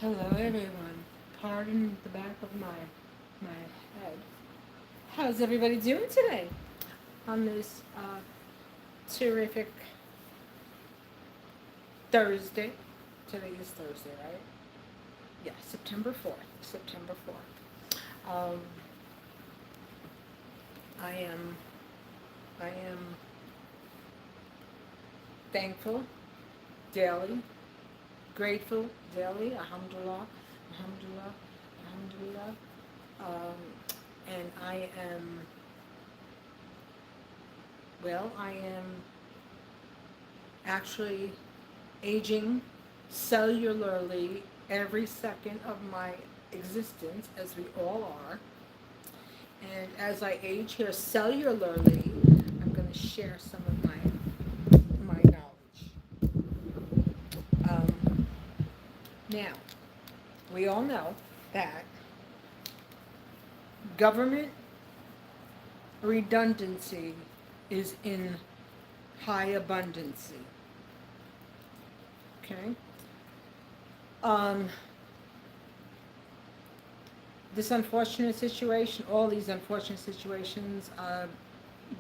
Hello everyone. Pardon the back of my head. How's everybody doing today on this terrific Thursday? Today is Thursday, right? Yeah, September 4th. September 4th. I am I am thankful daily, grateful daily. Alhamdulillah, alhamdulillah, alhamdulillah. And I am I am actually aging cellularly every second of my existence, as we all are. And as I age here cellularly, I'm going to share some of my knowledge. Um, Now, we all know that government redundancy is in high abundance. Okay. Um, this unfortunate situation, all these unfortunate situations,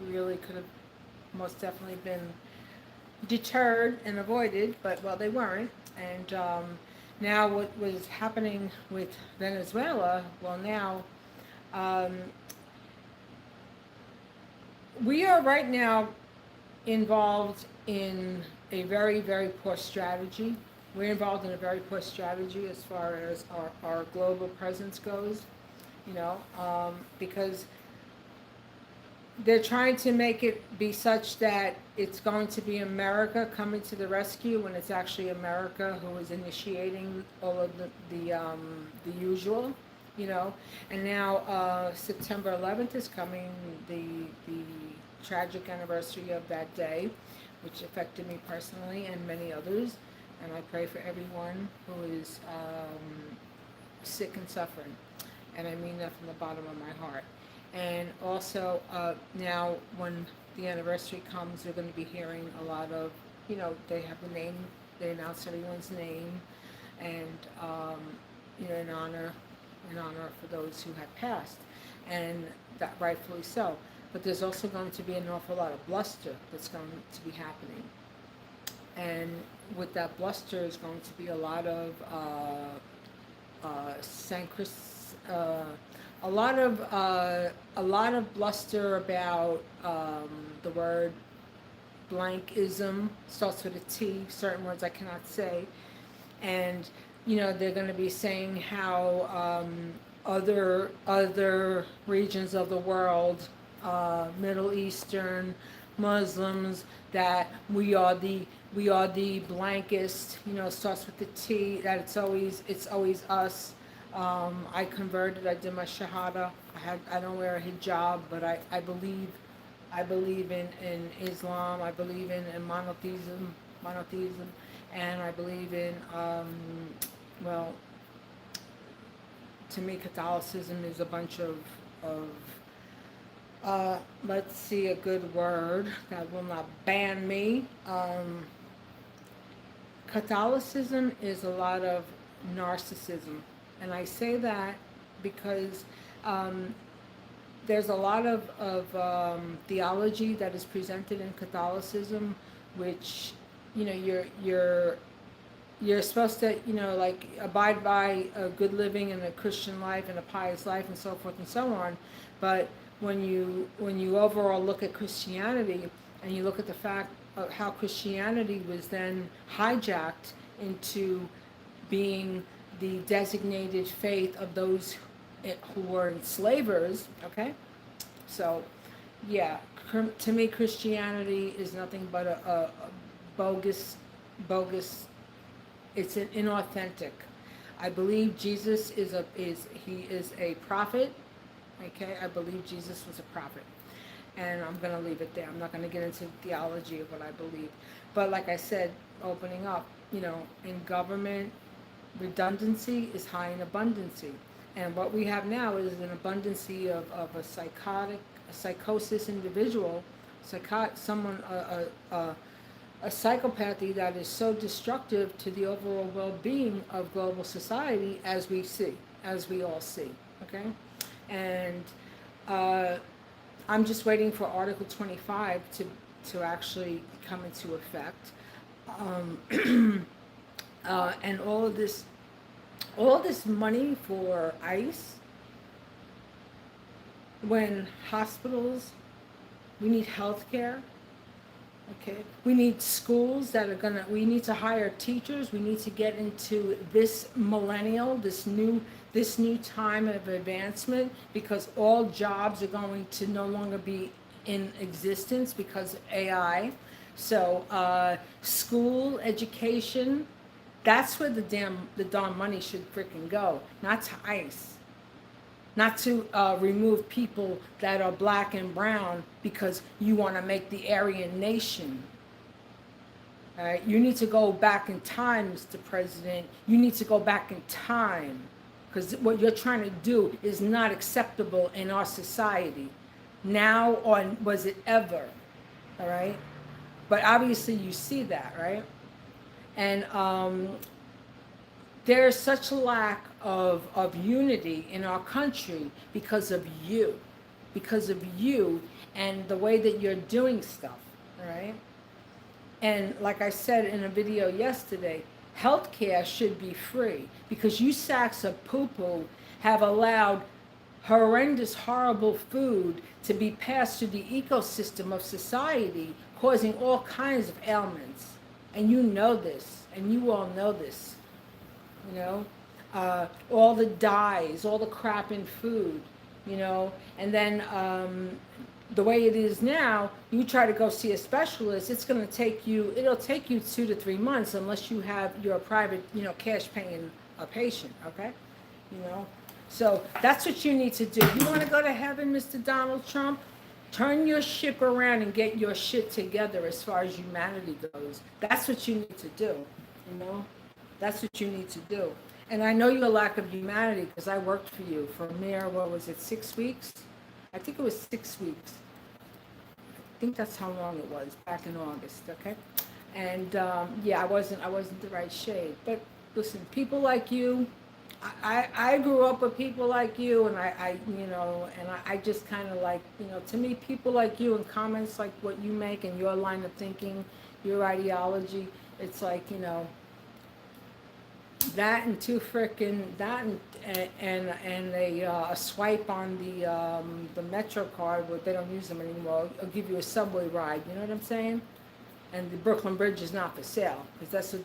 really could have most definitely been deterred and avoided, but well, they weren't. And now, what was happening with Venezuela? Well, now um, we are right now involved in a very, very poor strategy. We're involved in a very poor strategy as far as our global presence goes, because they're trying to make it be such that it's going to be America coming to the rescue when it's actually America who is initiating all of the usual, you know. And now September 11th is coming, the tragic anniversary of that day, which affected me personally and many others. And I pray for everyone who is sick and suffering. And I mean that from the bottom of my heart. And also, now when the anniversary comes, they're going to be hearing a lot of, they have the name, they announce everyone's name, and, in honor for those who have passed, and that rightfully so. But there's also going to be an awful lot of bluster that's going to be happening. And with that bluster is going to be a lot of a lot of bluster about the word blankism. Starts with a T. Certain words I cannot say, and they're going to be saying how other regions of the world, Middle Eastern, Muslims, that we are the blankest. Starts with the T. That it's always us. I converted. I did my shahada. I don't wear a hijab, but I believe in Islam. I believe in monotheism, and I believe in well, to me, Catholicism is a bunch of let's see, a good word that will not ban me. Catholicism is a lot of narcissism, and I say that because um, there's a lot of theology that is presented in Catholicism, which you're supposed to like abide by a good living and a Christian life and a pious life and so forth and so on, but when you overall look at Christianity and you look at the fact of how Christianity was then hijacked into being the designated faith of those who were enslavers, okay? So, yeah, to me, Christianity is nothing but a bogus. It's an inauthentic. I believe Jesus is a prophet. Okay, I believe Jesus was a prophet, and I'm going to leave it there. I'm not going to get into theology of what I believe, but like I said, opening up, in government, redundancy is high in abundancy, and what we have now is an abundancy of a psychosis individual, someone, a psychopathy that is so destructive to the overall well-being of global society, as we see, as we all see. Okay, and uh, I'm just waiting for Article 25 to actually come into effect, and all this money for ICE, when hospitals, we need healthcare. Okay, we need schools that are gonna, we need to hire teachers, we need to get into this millennial, this new time of advancement, because all jobs are going to no longer be in existence because of AI. So, school, education, that's where the darn money should freaking go, not to ICE, not to remove people that are black and brown because you want to make the Aryan nation. All right, you need to go back in time, Mr. President. You need to go back in time, because what you're trying to do is not acceptable in our society, now or was it ever? All right, but obviously you see that, right? And there's such a lack of unity in our country because of you, and the way that you're doing stuff, right? And like I said in a video yesterday, healthcare should be free, because you sacks of poo-poo have allowed horrendous, horrible food to be passed through the ecosystem of society, causing all kinds of ailments. And you know this, and you all know this. You know, all the dyes, all the crap in food, you know, and then the way it is now, you try to go see a specialist, it'll take you 2 to 3 months unless you have your private, you know, cash paying a patient, okay? You know, so that's what you need to do. You want to go to heaven, Mr. Donald Trump? Turn your ship around and get your shit together as far as humanity goes. That's what you need to do, you know? That's what you need to do. And I know your lack of humanity, because I worked for you for a mere, what was it, 6 weeks? I think it was 6 weeks. I think that's how long it was, back in August, okay? And yeah, I wasn't the right shade. But listen, people like you, I grew up with people like you, and I you know, and I just kind of like, you know, to me, people like you and comments like what you make and your line of thinking, your ideology, it's like, you know, that and a swipe on the Metro card, where they don't use them anymore. I'll give you a subway ride. You know what I'm saying? And the Brooklyn Bridge is not for sale, because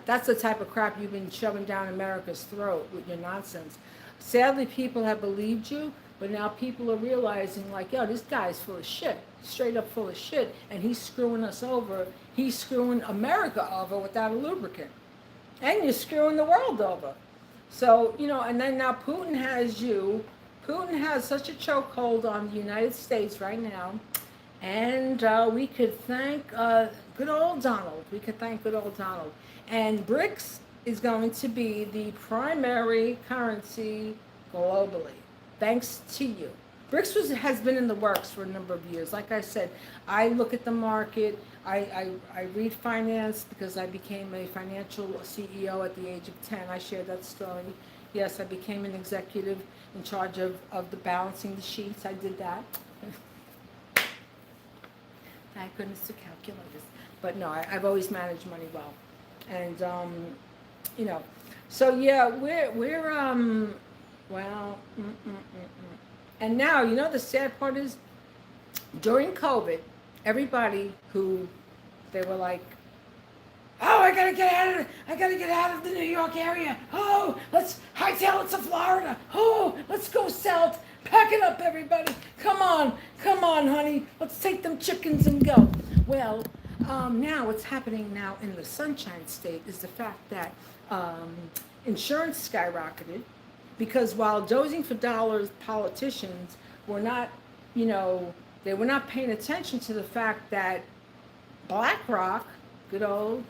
that's the type of crap you've been shoving down America's throat with your nonsense. Sadly, people have believed you, but now people are realizing, like, yo, this guy's full of shit, straight up full of shit, and he's screwing us over. He's screwing America over without a lubricant. And you're screwing the world over. So, you know, and then now Putin has such a chokehold on the United States right now. And we could thank good old Donald. And BRICS is going to be the primary currency globally, thanks to you. BRICS has been in the works for a number of years. Like I said, I look at the market. I read finance, because I became a financial CEO at the age of 10. I shared that story. Yes, I became an executive in charge of the balancing the sheets. I did that. Thank goodness to calculators. But no, I've always managed money well. And, you know, so yeah, we're well, and now, you know, the sad part is, during COVID, everybody who, they were like, oh, I gotta get out of the New York area. Oh, let's hightail it to Florida. Oh, let's go south. Pack it up, everybody. Come on, honey. Let's take them chickens and go. Well, now what's happening now in the Sunshine State is the fact that insurance skyrocketed, because while dozing for dollars politicians were not, you know, they were not paying attention to the fact that BlackRock, good old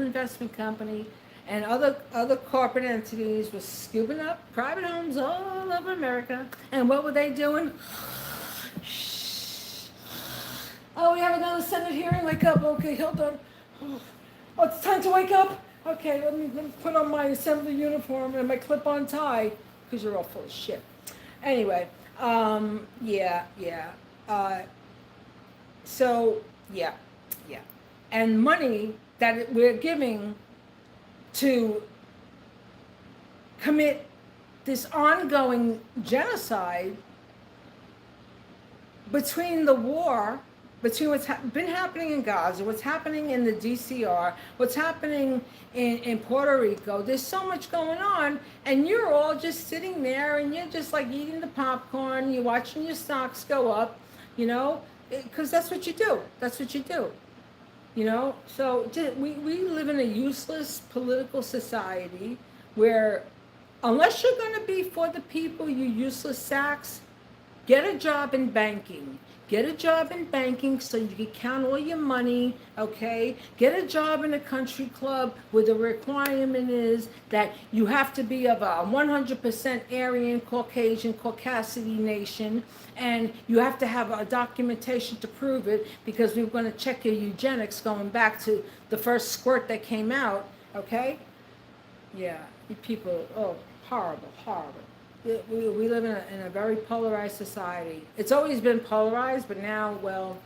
investment company, and other corporate entities were scooping up private homes all over America. And what were they doing? Oh, we have another Senate hearing. Wake up. Okay, hold on. Oh, it's time to wake up. Okay, let me put on my assembly uniform and my clip-on tie, because you're all full of shit. Anyway, yeah. Uh, so, yeah, yeah. And money that we're giving to commit this ongoing genocide between the war, between what's been happening in Gaza, what's happening in the DCR, what's happening in Puerto Rico. There's so much going on, and you're all just sitting there and you're just like eating the popcorn, you're watching your stocks go up, you know, because that's what you do. That's what you do. You know, so we live in a useless political society where, unless you're going to be for the people, you useless sacks, get a job in banking. Get a job in banking so you can count all your money, okay? Get a job in a country club where the requirement is that you have to be of a 100% Aryan, Caucasian, Caucasity nation, and you have to have a documentation to prove it, because we're going to check your eugenics going back to the first squirt that came out, okay? Yeah, you people, oh, horrible, horrible. We live in a very polarized society. It's always been polarized, but now, well,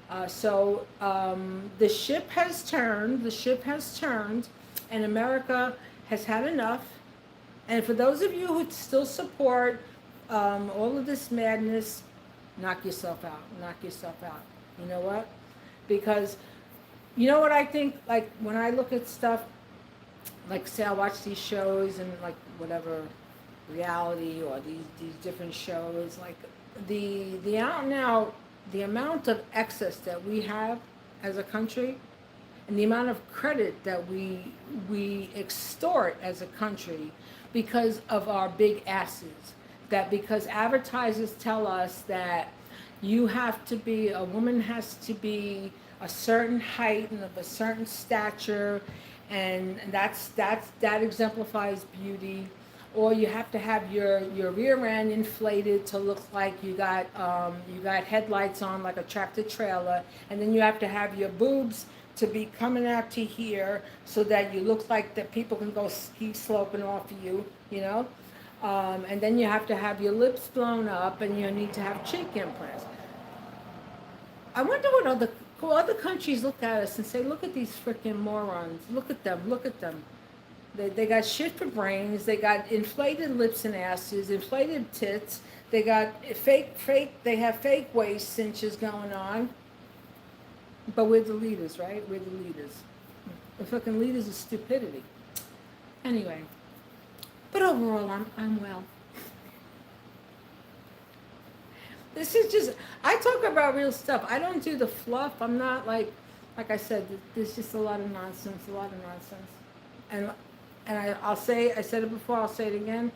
the ship has turned, and America has had enough. And for those of you who still support all of this madness, knock yourself out, knock yourself out. You know what? Because, you know what I think, like, when I look at stuff, like, say I watch these shows and, like, whatever, reality, or these different shows, like the out now, the amount of excess that we have as a country, and the amount of credit that we extort as a country because of our big asses, that because advertisers tell us that you have to be, a woman has to be a certain height and of a certain stature, and that exemplifies beauty, or you have to have your rear end inflated to look like you got headlights on like a tractor trailer, and then you have to have your boobs to be coming out to here so that you look like that people can go ski sloping off of you, you know. And then you have to have your lips blown up, and you need to have cheek implants. I wonder what other countries look at us and say, look at these freaking morons. Look at them. Look at them. They got shit for brains. They got inflated lips and asses, inflated tits. They got fake. They have fake waist cinches going on. But we're the leaders, right? We're the leaders. The fucking leaders of stupidity. Anyway, but overall, I'm well. This is just, I talk about real stuff. I don't do the fluff. I'm not like I said, there's just a lot of nonsense, And I'll say, I said it before, I'll say it again.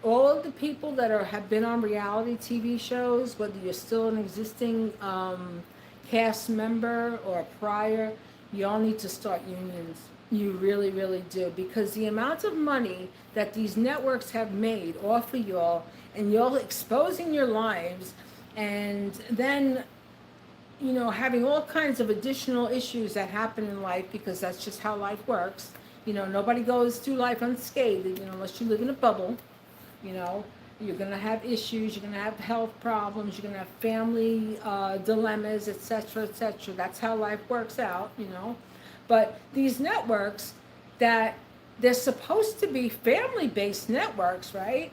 All of the people that have been on reality TV shows, whether you're still an existing cast member or a prior, y'all need to start unions. You really, really do. Because the amount of money that these networks have made off of y'all, and y'all exposing your lives, and then, you know, having all kinds of additional issues that happen in life, because that's just how life works. You know, nobody goes through life unscathed, you know, unless you live in a bubble. You know, you're going to have issues, you're going to have health problems, you're going to have family dilemmas, etc., etc. That's how life works out, you know. But these networks, that they're supposed to be family-based networks, right?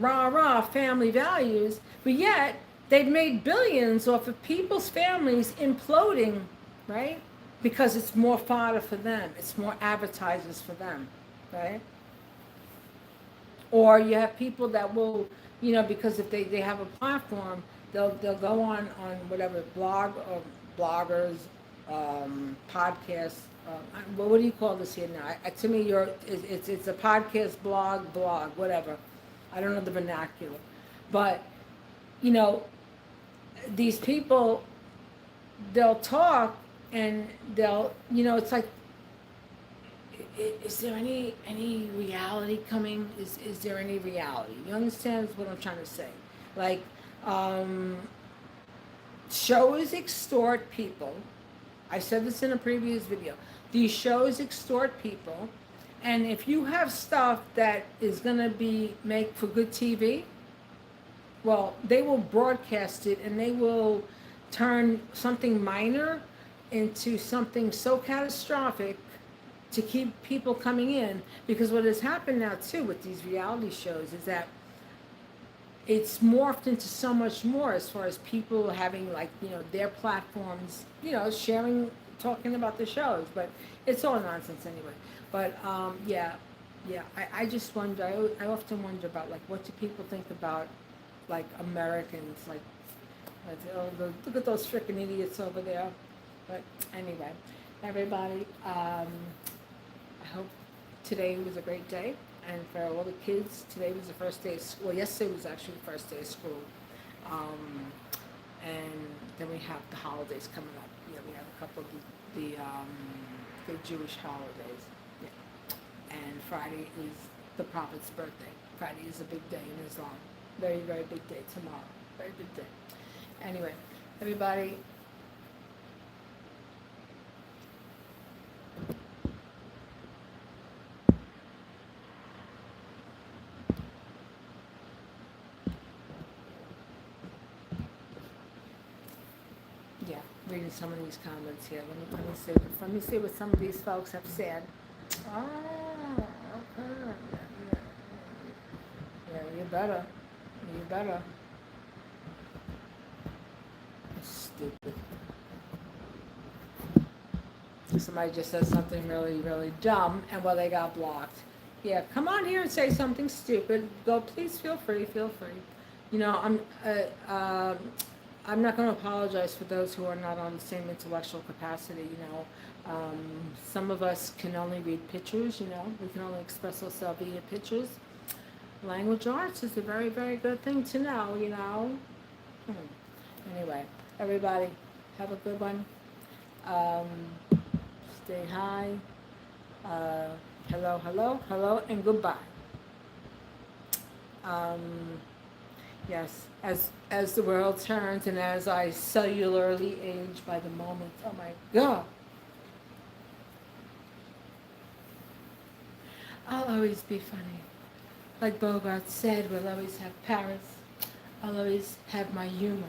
Rah, family values, but yet they've made billions off of people's families imploding, right? Because it's more fodder for them, it's more advertisers for them, right? Or you have people that will, you know, because if they have a platform, they'll go on whatever bloggers, podcasts. Well, what do you call this here now? To me, it's a podcast, blog, whatever. I don't know the vernacular, but you know, these people, they'll talk and they'll, you know, it's like, is there any reality coming? Is there any reality? You understand what I'm trying to say? Like, shows extort people. I said this in a previous video. These shows extort people, and if you have stuff that is going to be make for good TV, well, they will broadcast it and they will turn something minor into something so catastrophic to keep people coming in. Because what has happened now too with these reality shows is that it's morphed into so much more as far as people having, like, you know, their platforms, you know, sharing, talking about the shows, but it's all nonsense anyway. But yeah, I just wonder, I often wonder about, like, what do people think about, like, Americans, like oh, look at those freaking idiots over there. But anyway, everybody, I hope today was a great day. And for all the kids, today was the first day of school. Well, yesterday was actually the first day of school. And then we have the holidays coming up. Yeah, we have a couple of the Jewish holidays. Yeah. And Friday is the Prophet's birthday. Friday is a big day in Islam. Very, very big day tomorrow. Very big day. Anyway, everybody, yeah, reading some of these comments here. Let me see what some of these folks have said. Oh, okay. Yeah, you better. You better. Stupid. Somebody just said something really, really dumb, and well, they got blocked. Yeah, come on here and say something stupid. Go, please feel free, feel free. You know, I'm not going to apologize for those who are not on the same intellectual capacity. You know, some of us can only read pictures. You know, we can only express ourselves via pictures. Language arts is a very, very good thing to know. You know. Anyway, everybody, have a good one. Stay high. Hello, hello, hello, and goodbye. Yes, as the world turns and as I cellularly age by the moment. Oh my God. I'll always be funny. Like Bogart said, we'll always have Paris. I'll always have my humor.